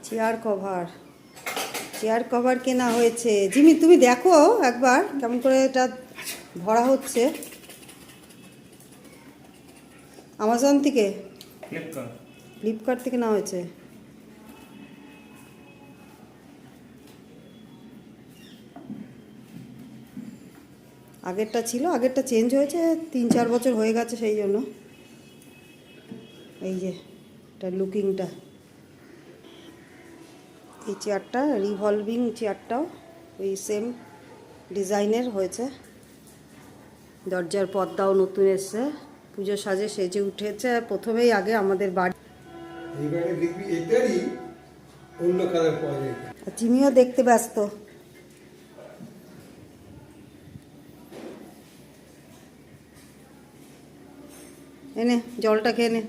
Chair cover কেনা হয়েছে। Jimmy তুমি দেখো একবার কেমন করে এটা ভরা হচ্ছে। আমাজন থেকে, ফ্লিপকার্ট থেকে নেওয়া হয়েছে। আগেরটা ছিল, আগেরটা চেঞ্জ হয়েছে, 3-4 বছর হয়ে গেছে, সেই জন্য। এই যে এটা লুকিংটা, এই চেয়ারটা রিভলভিং চেয়ারটাও ওই সেম ডিজাইনের হয়েছে। দরজার পর্দাও নতুন এসছে, পুজো সাজে সেজে উঠেছে। প্রথমেই আগে আমাদের বাড়ি চিমিও দেখতে ব্যস্ত। এনে জলটা খেয়ে নে।